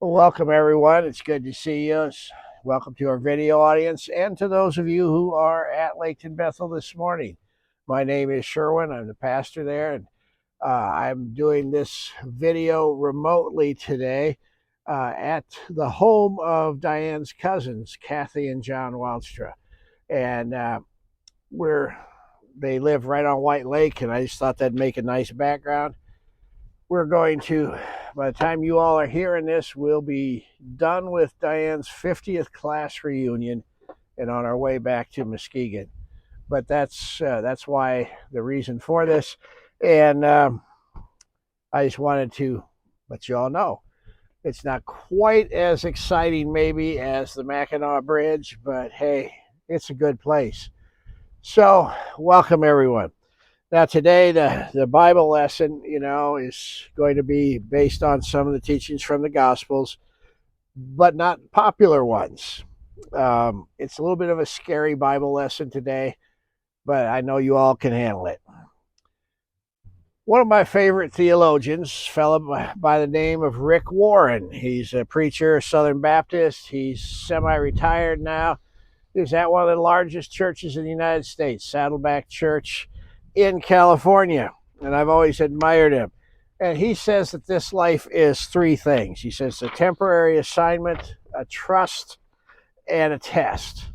Well, welcome, everyone. It's good to see you. Welcome to our video audience and to those of you who are at Laketon Bethel this morning. My name is Sherwin. I'm the pastor there, and I'm doing this video remotely today at the home of Diane's cousins, Kathy and John Walstra. And they live right on White Lake, and I just thought that'd make a nice background. We're going to, by the time you all are hearing this, we'll be done with Diane's 50th class reunion and on our way back to Muskegon. But that's why the reason for this. And I just wanted to let you all know it's not quite as exciting maybe as the Mackinac Bridge, but hey, it's a good place. So welcome, everyone. Now, today, the Bible lesson, is going to be based on some of the teachings from the Gospels, but not popular ones. It's a little bit of a scary Bible lesson today, but I know you all can handle it. One of my favorite theologians, a fellow by the name of Rick Warren. He's a preacher, Southern Baptist. He's semi-retired now. He was at one of the largest churches in the United States, Saddleback Church in California, and I've always admired him. And he says that this life is three things. He says a temporary assignment, a trust, and a test.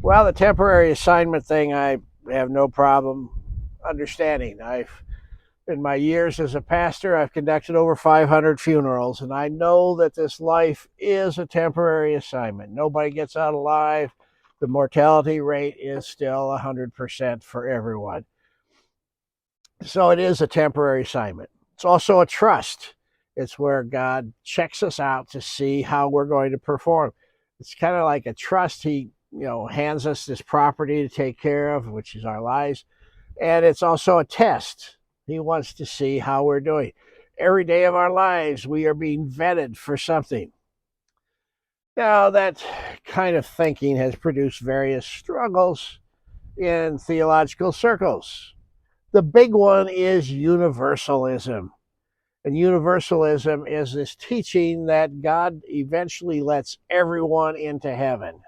Well, the temporary assignment thing, I have no problem understanding. In my years as a pastor, I've conducted over 500 funerals, and I know that this life is a temporary assignment. Nobody gets out alive. The mortality rate is still 100% for everyone. So it is a temporary assignment. It's also a trust. It's where God checks us out to see how we're going to perform. It's kind of like a trust. He, hands us this property to take care of, which is our lives. And it's also a test. He wants to see how we're doing. Every day of our lives, we are being vetted for something. Now, that kind of thinking has produced various struggles in theological circles. The big one is universalism. And universalism is this teaching that God eventually lets everyone into heaven.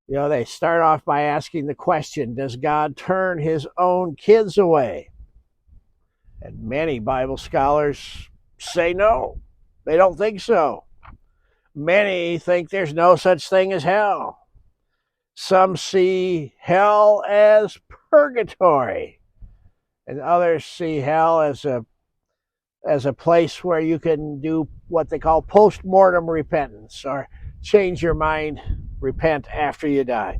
They start off by asking the question, does God turn his own kids away? And many Bible scholars say no. They don't think so. Many think there's no such thing as hell. Some see hell as purgatory. And others see hell as a place where you can do what they call post-mortem repentance, or change your mind, repent after you die.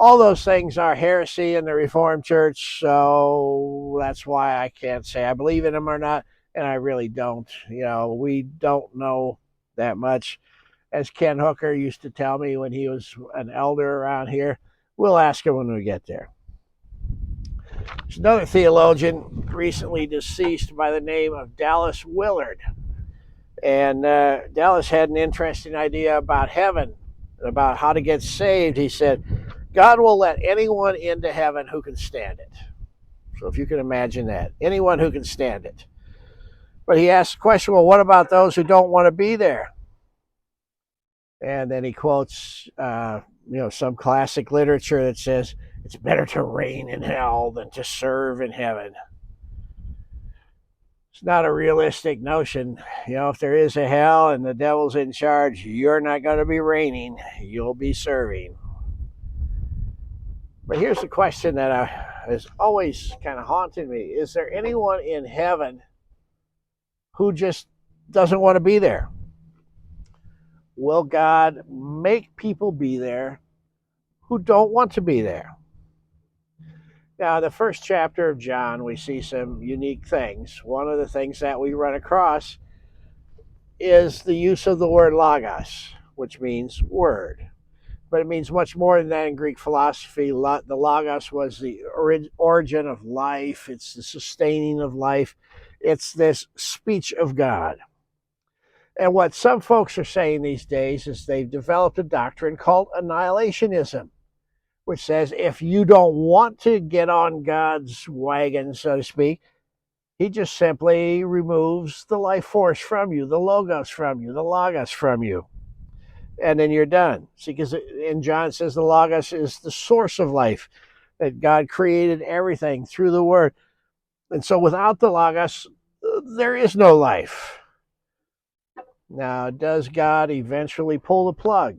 All those things are heresy in the Reformed Church, so that's why I can't say I believe in them or not, and I really don't. We don't know that much. As Ken Hooker used to tell me when he was an elder around here, we'll ask him when we get there. There's another theologian recently deceased by the name of Dallas Willard. And Dallas had an interesting idea about heaven, about how to get saved. He said, God will let anyone into heaven who can stand it. So if you can imagine that, anyone who can stand it. But he asked the question, well, what about those who don't want to be there? And then he quotes, some classic literature that says, it's better to reign in hell than to serve in heaven. It's not a realistic notion. If there is a hell and the devil's in charge, you're not going to be reigning. You'll be serving. But here's the question that has always kind of haunted me. Is there anyone in heaven who just doesn't want to be there? Will God make people be there who don't want to be there? Now, the first chapter of John, we see some unique things. One of the things that we run across is the use of the word logos, which means word. But it means much more than that in Greek philosophy. The logos was the origin of life. It's the sustaining of life. It's this speech of God. And what some folks are saying these days is they've developed a doctrine called annihilationism, which says if you don't want to get on God's wagon, so to speak, He just simply removes the life force from you, the logos from you, the logos from you, and then you're done. See, because in John it says the logos is the source of life, that God created everything through the word. And so without the logos, there is no life. Now, does God eventually pull the plug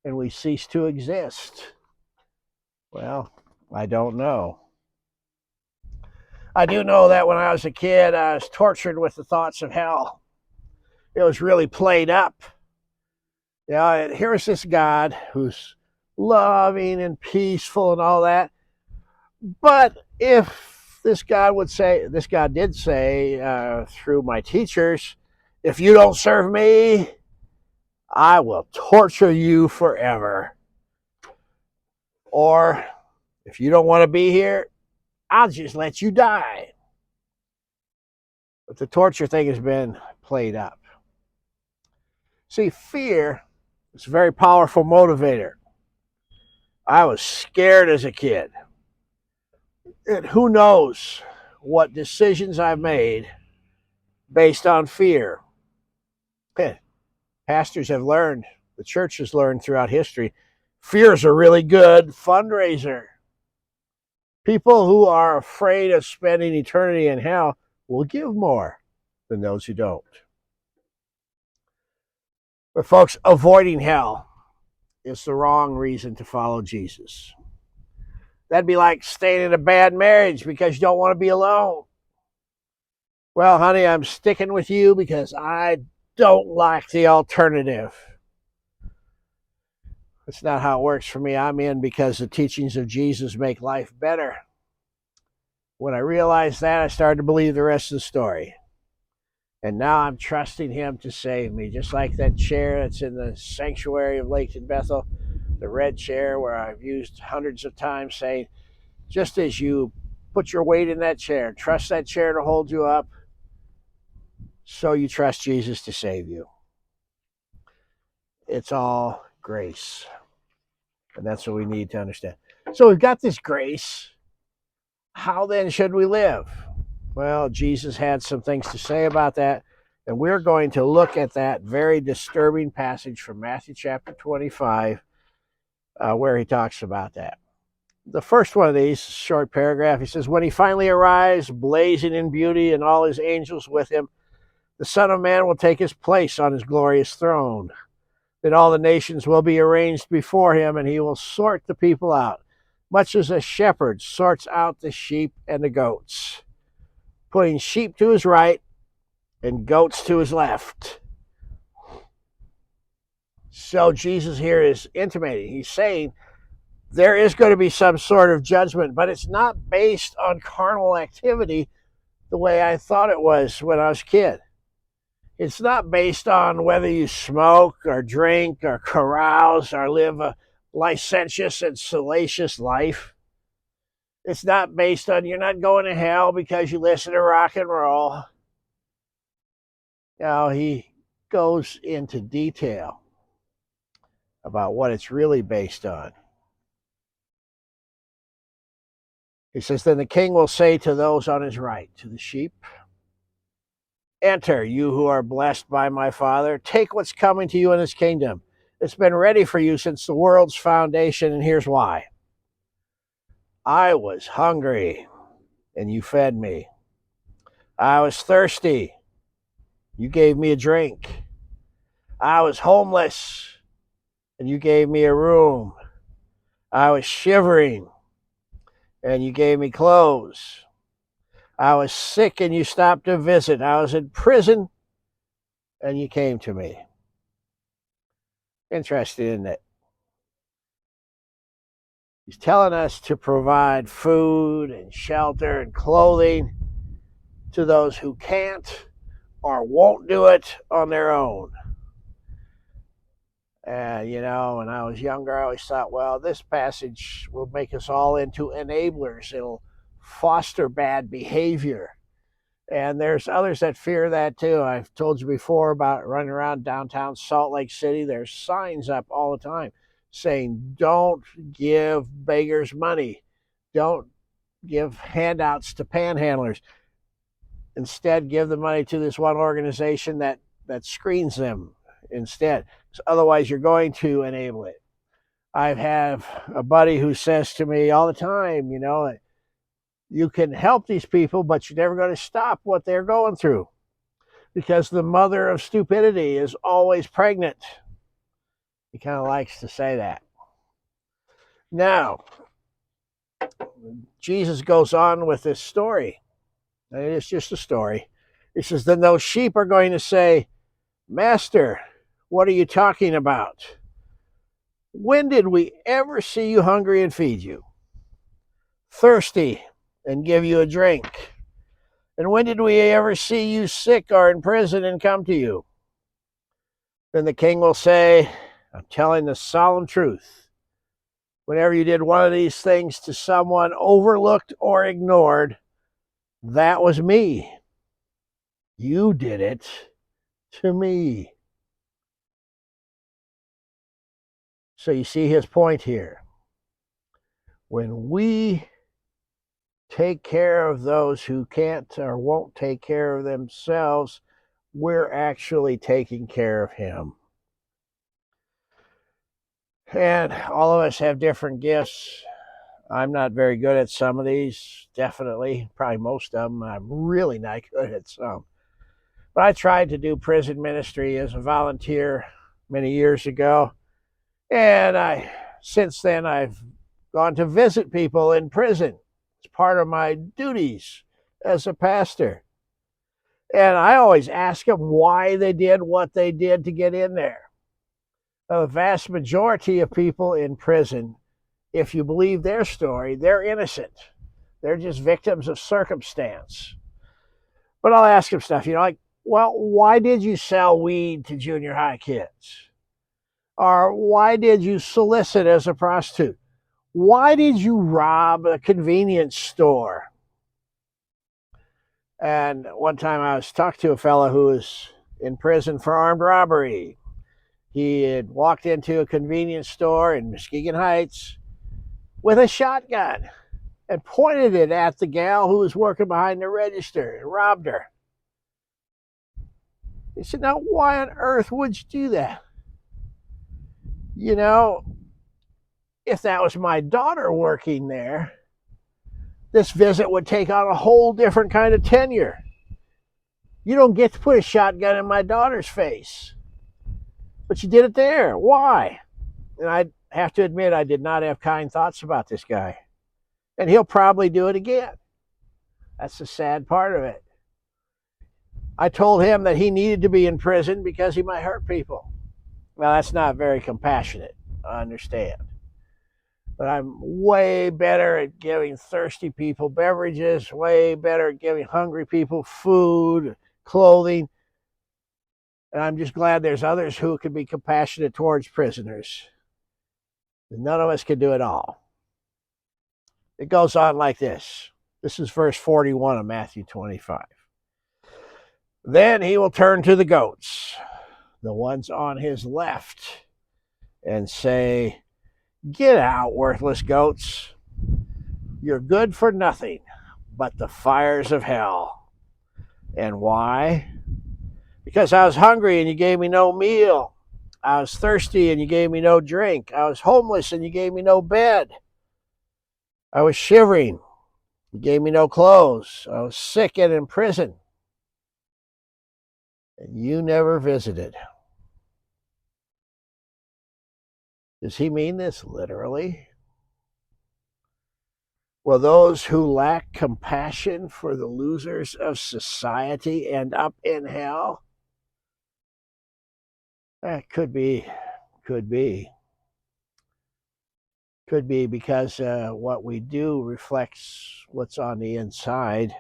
and we cease to exist? Well, I don't know. I do know that when I was a kid, I was tortured with the thoughts of hell. It was really played up. You know, here's this God who's loving and peaceful and all that. But if this God did say through my teachers, if you don't serve me, I will torture you forever. Or if you don't want to be here, I'll just let you die. But the torture thing has been played up. See, fear is a very powerful motivator. I was scared as a kid. And who knows what decisions I've made based on fear. Pastors have learned, the church has learned throughout history, fear is a really good fundraiser. People who are afraid of spending eternity in hell will give more than those who don't. But folks, avoiding hell is the wrong reason to follow Jesus. That'd be like staying in a bad marriage because you don't want to be alone. Well, honey, I'm sticking with you because I don't like the alternative. That's not how it works for me. I'm in because the teachings of Jesus make life better. When I realized that, I started to believe the rest of the story. And now I'm trusting him to save me, just like that chair that's in the sanctuary of Laketon Bethel, the red chair where I've used hundreds of times, saying, just as you put your weight in that chair, trust that chair to hold you up, so you trust Jesus to save you. It's all grace. And that's what we need to understand. So we've got this grace. How then should we live? Well, Jesus had some things to say about that. And we're going to look at that very disturbing passage from Matthew chapter 25, where he talks about that. The first one of these, short paragraph, he says, when he finally arrives, blazing in beauty and all his angels with him, the Son of Man will take his place on his glorious throne. Then all the nations will be arranged before him, and he will sort the people out, much as a shepherd sorts out the sheep and the goats, putting sheep to his right and goats to his left. So Jesus here is intimating, he's saying there is going to be some sort of judgment, but it's not based on carnal activity the way I thought it was when I was a kid. It's not based on whether you smoke or drink or carouse or live a licentious and salacious life. It's not based on you're not going to hell because you listen to rock and roll. Now, he goes into detail about what it's really based on. He says, then the king will say to those on his right, to the sheep, enter, you who are blessed by my Father. Take what's coming to you in his kingdom. It's been ready for you since the world's foundation, and here's why. I was hungry, and you fed me. I was thirsty. You gave me a drink. I was homeless, and you gave me a room. I was shivering, and you gave me clothes. I was sick, and you stopped to visit. I was in prison, and you came to me. Interesting, isn't it? He's telling us to provide food and shelter and clothing to those who can't or won't do it on their own. And, you know, when I was younger, I always thought, well, this passage will make us all into enablers. It'll foster bad behavior. And there's others that fear that too. I've told you before about running around downtown Salt Lake City. There's signs up all the time saying, don't give beggars money. Don't give handouts to panhandlers. Instead, give the money to this one organization that screens them instead. So otherwise, you're going to enable it. I have a buddy who says to me all the time, you can help these people, but you're never going to stop what they're going through because the mother of stupidity is always pregnant. He kind of likes to say that. Now, Jesus goes on with this story. And it's just a story. He says, then those sheep are going to say, Master, what are you talking about? When did we ever see you hungry and feed you? Thirsty and give you a drink? And when did we ever see you sick or in prison and come to you? Then the king will say, I'm telling the solemn truth. Whenever you did one of these things to someone overlooked or ignored, that was me. You did it to me. So you see his point here. When we take care of those who can't or won't take care of themselves, we're actually taking care of him. And all of us have different gifts. I'm not very good at some of these, definitely. Probably most of them. I'm really not good at some. But I tried to do prison ministry as a volunteer many years ago. And since then, I've gone to visit people in prison. It's part of my duties as a pastor. And I always ask them why they did what they did to get in there. The vast majority of people in prison, if you believe their story, they're innocent. They're just victims of circumstance. But I'll ask them stuff, like, well, why did you sell weed to junior high kids? Or why did you solicit as a prostitute? Why did you rob a convenience store? And one time I was talking to a fellow who was in prison for armed robbery. He had walked into a convenience store in Muskegon Heights with a shotgun and pointed it at the gal who was working behind the register and robbed her. He said, now, why on earth would you do that? If that was my daughter working there, this visit would take on a whole different kind of tenure. You don't get to put a shotgun in my daughter's face. But you did it there. Why? And I have to admit, I did not have kind thoughts about this guy. And he'll probably do it again. That's the sad part of it. I told him that he needed to be in prison because he might hurt people. Well, that's not very compassionate, I understand. But I'm way better at giving thirsty people beverages, way better at giving hungry people food, clothing. And I'm just glad there's others who can be compassionate towards prisoners. None of us can do it all. It goes on like this. This is verse 41 of Matthew 25. Then he will turn to the goats, the ones on his left, and say, get out, worthless goats. You're good for nothing but the fires of hell. And why? Because I was hungry and you gave me no meal. I was thirsty and you gave me no drink. I was homeless and you gave me no bed. I was shivering. You gave me no clothes. I was sick and in prison. And you never visited. Does he mean this literally? Will those who lack compassion for the losers of society end up in hell? That could be. Could be because what we do reflects what's on the inside.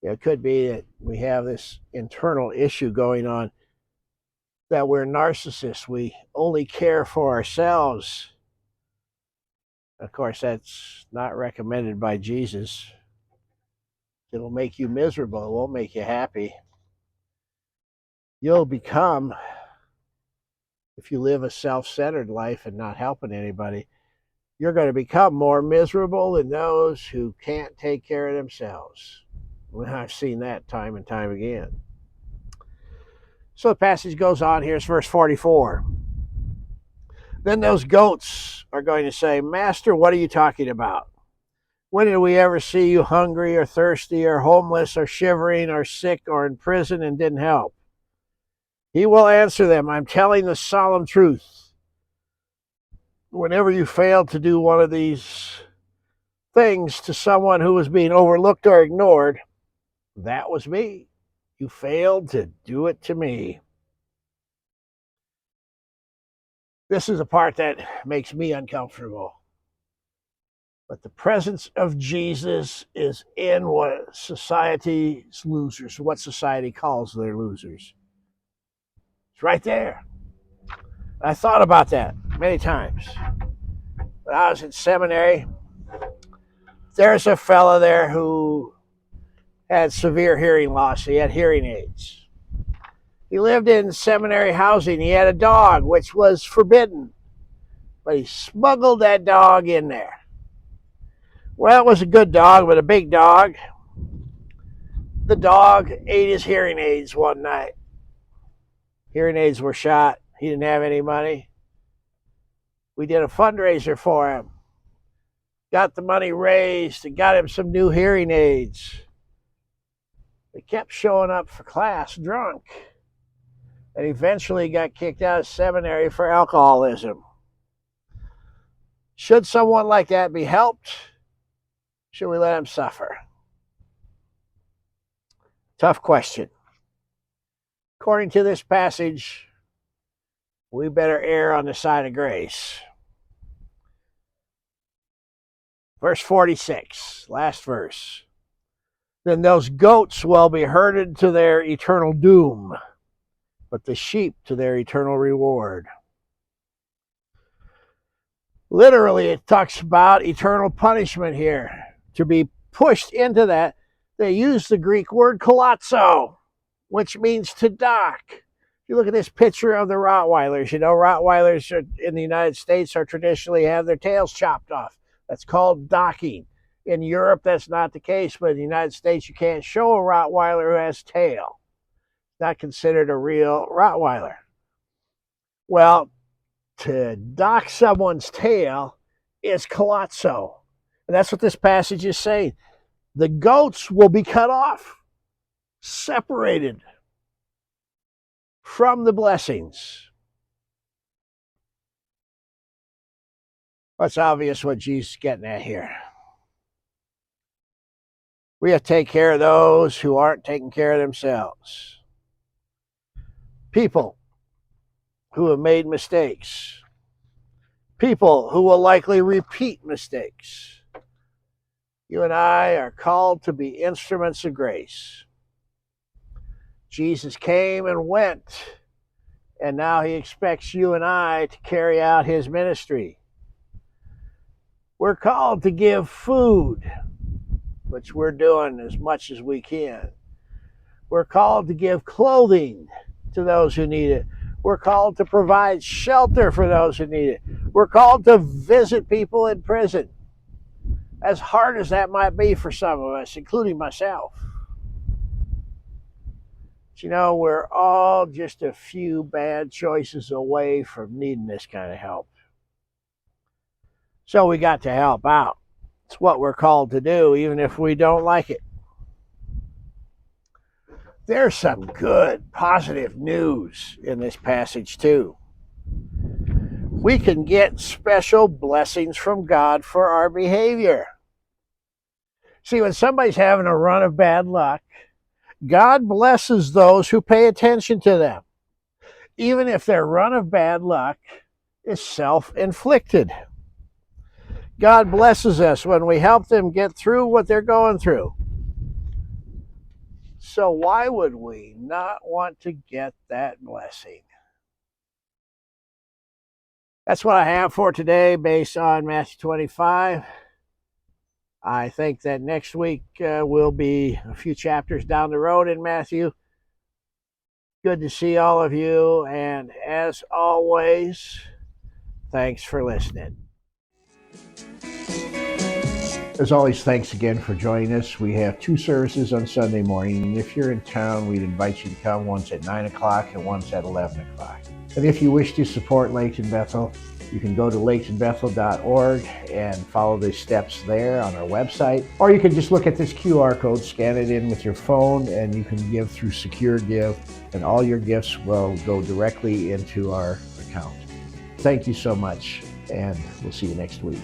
It could be that we have this internal issue going on, that we're narcissists. We only care for ourselves. Of course, that's not recommended by Jesus. It'll make you miserable. It won't make you happy. You'll become, if you live a self-centered life and not helping anybody, you're going to become more miserable than those who can't take care of themselves. I've seen that time and time again. So the passage goes on. Here's verse 44. Then those goats are going to say, Master, what are you talking about? When did we ever see you hungry or thirsty or homeless or shivering or sick or in prison and didn't help? He will answer them, I'm telling the solemn truth. Whenever you failed to do one of these things to someone who was being overlooked or ignored, that was me. You failed to do it to me. This is a part that makes me uncomfortable. But the presence of Jesus is in what society's losers, what society calls their losers. It's right there. I thought about that many times. When I was in seminary, there's a fella there who had severe hearing loss. He had hearing aids. He lived in seminary housing. He had a dog, which was forbidden, but he smuggled that dog in there. Well, it was a good dog, but a big dog. The dog ate his hearing aids one night. Hearing aids were shot. He didn't have any money. We did a fundraiser for him. Got the money raised and got him some new hearing aids. He kept showing up for class drunk and eventually got kicked out of seminary for alcoholism. Should someone like that be helped? Should we let him suffer? Tough question. According to this passage, we better err on the side of grace. Verse 46, last verse. Then those goats will be herded to their eternal doom, but the sheep to their eternal reward. Literally, it talks about eternal punishment here. To be pushed into that, they use the Greek word kolazo, which means to dock. If you look at this picture of the Rottweilers, Rottweilers in the United States are traditionally have their tails chopped off. That's called docking. In Europe, that's not the case, but in the United States, you can't show a Rottweiler who has tail. It's not considered a real Rottweiler. Well, to dock someone's tail is kolazo. And that's what this passage is saying. The goats will be cut off, separated from the blessings. It's obvious what Jesus is getting at here. We have to take care of those who aren't taking care of themselves. People who have made mistakes. People who will likely repeat mistakes. You and I are called to be instruments of grace. Jesus came and went, and now he expects you and I to carry out his ministry. We're called to give food, which we're doing as much as we can. We're called to give clothing to those who need it. We're called to provide shelter for those who need it. We're called to visit people in prison, as hard as that might be for some of us, including myself. But we're all just a few bad choices away from needing this kind of help. So we got to help out. It's what we're called to do, even if we don't like it. There's some good, positive news in this passage, too. We can get special blessings from God for our behavior. See, when somebody's having a run of bad luck, God blesses those who pay attention to them, even if their run of bad luck is self-inflicted. God blesses us when we help them get through what they're going through. So why would we not want to get that blessing? That's what I have for today based on Matthew 25. I think that next week will be a few chapters down the road in Matthew. Good to see all of you, and as always, thanks for listening. As always, thanks again for joining us. We have 2 services on Sunday morning, and if you're in town, we'd invite you to come, once at 9 o'clock and once at 11 o'clock. And if you wish to support Laketon Bethel, you can go to laketonbethel.org and follow the steps there on our website. Or you can just look at this QR code, scan it in with your phone, and you can give through Secure Give, and all your gifts will go directly into our account. Thank you so much, and we'll see you next week.